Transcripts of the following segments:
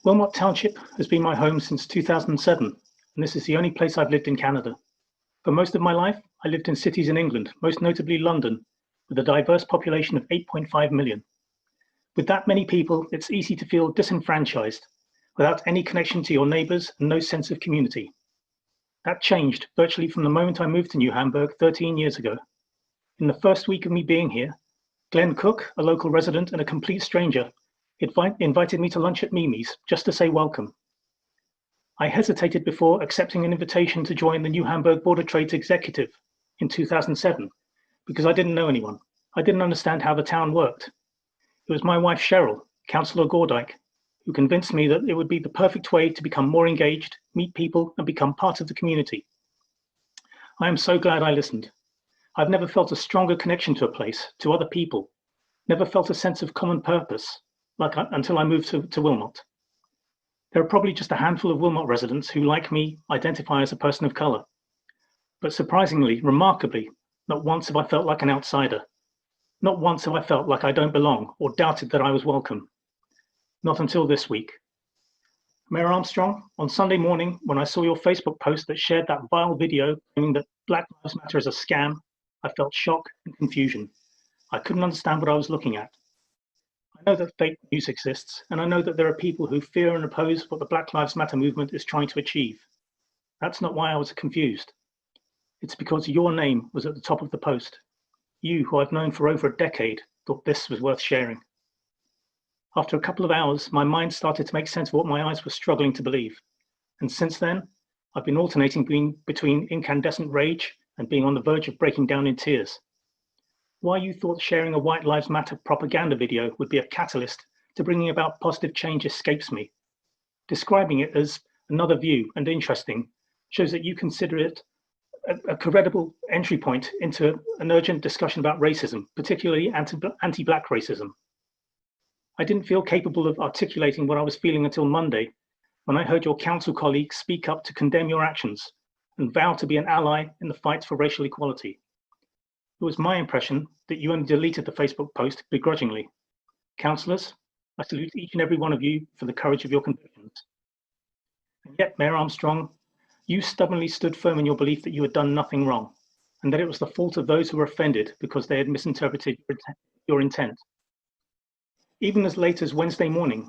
Wilmot Township has been my home since 2007, and this is the only place I've lived in Canada. For most of my life, I lived in cities in England, most notably London, with a diverse population of 8.5 million. With that many people, it's easy to feel disenfranchised, without any connection to your neighbours and no sense of community. That changed virtually from the moment I moved to New Hamburg 13 years ago. In the first week of me being here, Glenn Cook, a local resident and a complete stranger, invited me to lunch at Mimi's just to say welcome. I hesitated before accepting an invitation to join the New Hamburg Board of Trade's executive in 2007 because I didn't know anyone. I didn't understand how the town worked. It was my wife Cheryl, Councillor Gordyke, who convinced me that it would be the perfect way to become more engaged, meet people and become part of the community. I am so glad I listened. I've never felt a stronger connection to a place, to other people, never felt a sense of common purpose until I moved to Wilmot. There are probably just a handful of Wilmot residents who, like me, identify as a person of colour. But surprisingly, remarkably, not once have I felt like an outsider. Not once have I felt like I don't belong or doubted that I was welcome. Not until this week. Mayor Armstrong, on Sunday morning, when I saw your Facebook post that shared that vile video claiming that Black Lives Matter is a scam, I felt shock and confusion. I couldn't understand what I was looking at. I know that fake news exists, and I know that there are people who fear and oppose what the Black Lives Matter movement is trying to achieve. That's not why I was confused. It's because your name was at the top of the post. You, who I've known for over a decade, thought this was worth sharing. After a couple of hours, my mind started to make sense of what my eyes were struggling to believe. And since then, I've been alternating between incandescent rage and being on the verge of breaking down in tears. Why you thought sharing a White Lives Matter propaganda video would be a catalyst to bringing about positive change escapes me. Describing it as another view and interesting shows that you consider it a credible entry point into an urgent discussion about racism, particularly anti-Black racism. I didn't feel capable of articulating what I was feeling until Monday, when I heard your council colleagues speak up to condemn your actions and vow to be an ally in the fight for racial equality. It was my impression that you only deleted the Facebook post begrudgingly. Councillors, I salute each and every one of you for the courage of your convictions. And yet, Mayor Armstrong, you stubbornly stood firm in your belief that you had done nothing wrong, and that it was the fault of those who were offended because they had misinterpreted your intent. Even as late as Wednesday morning,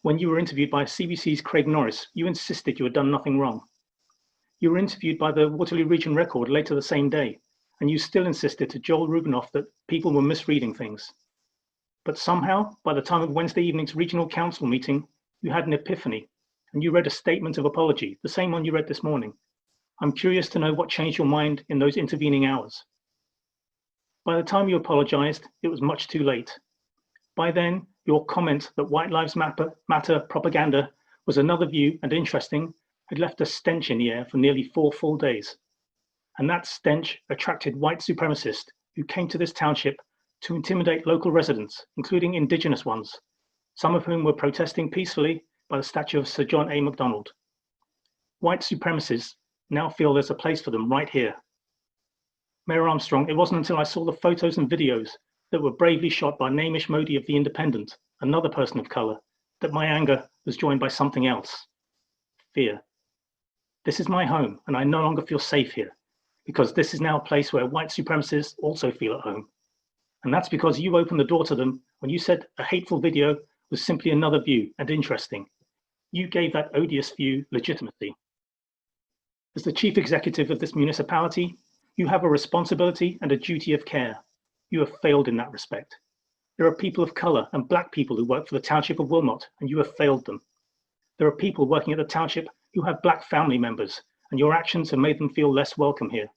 when you were interviewed by CBC's Craig Norris, you insisted you had done nothing wrong. You were interviewed by the Waterloo Region Record later the same day, and you still insisted to Joel Rubinoff that people were misreading things. But somehow, by the time of Wednesday evening's regional council meeting, you had an epiphany, and you read a statement of apology, the same one you read this morning. I'm curious to know what changed your mind in those intervening hours. By the time you apologized, it was much too late. By then, your comment that White Lives Matter propaganda was another view and interesting had left a stench in the air for nearly 4 full days. And that stench attracted white supremacists who came to this township to intimidate local residents, including Indigenous ones, some of whom were protesting peacefully by the statue of Sir John A. Macdonald. White supremacists now feel there's a place for them right here. Mayor Armstrong, it wasn't until I saw the photos and videos that were bravely shot by Namish Modi of The Independent, another person of colour, that my anger was joined by something else: fear. This is my home, and I no longer feel safe here, because this is now a place where white supremacists also feel at home. And that's because you opened the door to them when you said a hateful video was simply another view and interesting. You gave that odious view legitimacy. As the chief executive of this municipality, you have a responsibility and a duty of care. You have failed in that respect. There are people of colour and Black people who work for the Township of Wilmot, and you have failed them. There are people working at the township who have Black family members, and your actions have made them feel less welcome here.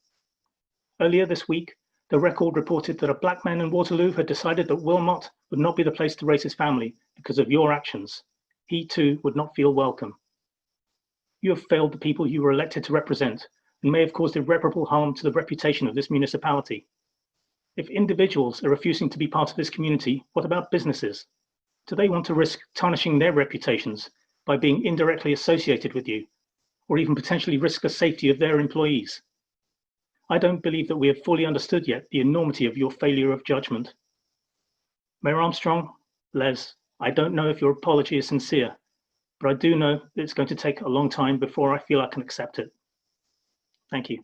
Earlier this week, the Record reported that a Black man in Waterloo had decided that Wilmot would not be the place to raise his family because of your actions. He too would not feel welcome. You have failed the people you were elected to represent and may have caused irreparable harm to the reputation of this municipality. If individuals are refusing to be part of this community, what about businesses? Do they want to risk tarnishing their reputations by being indirectly associated with you, or even potentially risk the safety of their employees? I don't believe that we have fully understood yet the enormity of your failure of judgment. Mayor Armstrong, Les, I don't know if your apology is sincere, but I do know that it's going to take a long time before I feel I can accept it. Thank you.